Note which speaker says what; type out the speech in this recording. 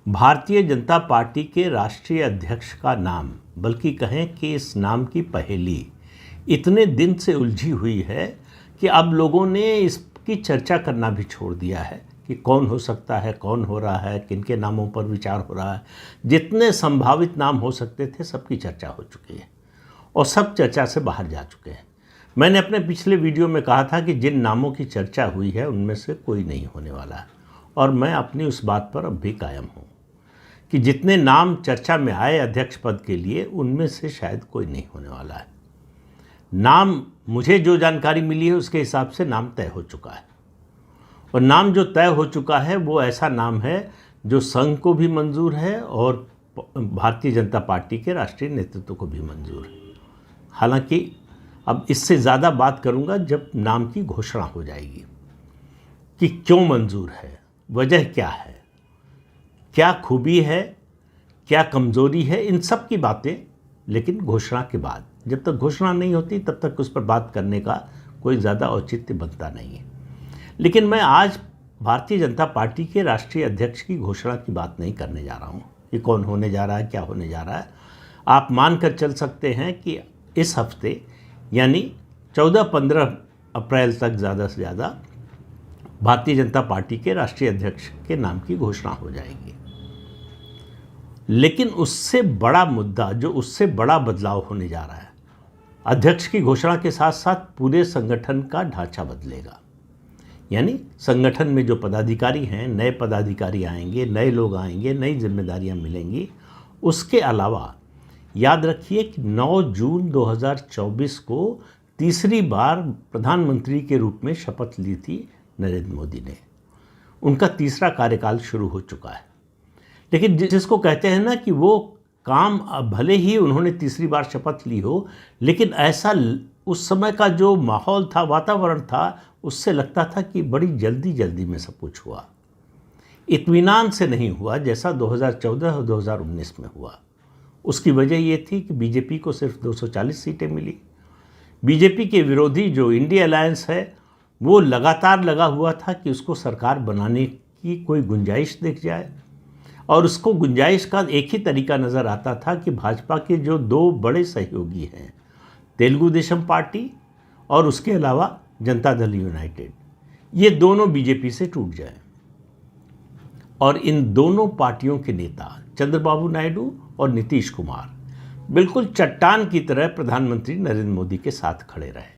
Speaker 1: Bharatiya Janata party के राष्ट्रीय अध्यक्ष का नाम, बल्कि कहें कि इस नाम की पहेली इतने दिन से उलझी हुई है कि अब लोगों ने इसकी चर्चा करना भी छोड़ दिया है कि कौन हो सकता है, कौन हो रहा है, किनके नामों पर विचार हो रहा है। जितने संभावित नाम हो सकते थे सबकी चर्चा हो चुकी है और सब चर्चा से बाहर जा चुके हैं। मैंने अपने पिछले वीडियो में कहा था कि जिन नामों की चर्चा हुई है उनमें से कोई नहीं होने वाला है, और मैं अपनी उस बात पर अब भी कायम हूँ कि जितने नाम चर्चा में आए अध्यक्ष पद के लिए उनमें से शायद कोई नहीं होने वाला है। नाम, मुझे जो जानकारी मिली है उसके हिसाब से नाम तय हो चुका है, और नाम जो तय हो चुका है वो ऐसा नाम है जो संघ को भी मंजूर है और भारतीय जनता पार्टी के राष्ट्रीय नेतृत्व को भी मंजूर है। हालांकि अब इससे ज़्यादा बात करूंगा जब नाम की घोषणा हो जाएगी कि क्यों मंजूर है, वजह क्या है, क्या खूबी है, क्या कमज़ोरी है, इन सब की बातें लेकिन घोषणा के बाद। जब तक घोषणा नहीं होती तब तक उस पर बात करने का कोई ज़्यादा औचित्य बनता नहीं है। लेकिन मैं आज भारतीय जनता पार्टी के राष्ट्रीय अध्यक्ष की घोषणा की बात नहीं करने जा रहा हूँ कि कौन होने जा रहा है, क्या होने जा रहा है। आप मानकर चल सकते हैं कि इस हफ्ते यानी 14-15 अप्रैल तक ज़्यादा से ज़्यादा भारतीय जनता पार्टी के राष्ट्रीय अध्यक्ष के नाम की घोषणा हो जाएगी। लेकिन उससे बड़ा मुद्दा, जो उससे बड़ा बदलाव होने जा रहा है, अध्यक्ष की घोषणा के साथ साथ पूरे संगठन का ढांचा बदलेगा। यानी संगठन में जो पदाधिकारी हैं, नए पदाधिकारी आएंगे, नए लोग आएंगे, नई जिम्मेदारियां मिलेंगी। उसके अलावा याद रखिए कि 9 जून 2024 को तीसरी बार प्रधानमंत्री के रूप में शपथ ली थी नरेंद्र मोदी ने। उनका तीसरा कार्यकाल शुरू हो चुका है। लेकिन जिसको कहते हैं ना कि वो काम, भले ही उन्होंने तीसरी बार शपथ ली हो, लेकिन ऐसा उस समय का जो माहौल था, वातावरण था, उससे लगता था कि बड़ी जल्दी जल्दी में सब कुछ हुआ, इत्मीनान से नहीं हुआ जैसा 2014 और 2019 में हुआ। उसकी वजह ये थी कि बीजेपी को सिर्फ 240 सीटें मिली। बीजेपी के विरोधी जो इंडिया अलायंस है वो लगातार लगा हुआ था कि उसको सरकार बनाने की कोई गुंजाइश दिख जाए, और उसको गुंजाइश का एक ही तरीका नज़र आता था कि भाजपा के जो 2 बड़े सहयोगी हैं, तेलुगु देशम पार्टी और उसके अलावा जनता दल यूनाइटेड, ये दोनों बीजेपी से टूट जाएं, और इन दोनों पार्टियों के नेता चंद्रबाबू नायडू और नीतीश कुमार बिल्कुल चट्टान की तरह प्रधानमंत्री नरेंद्र मोदी के साथ खड़े रहे।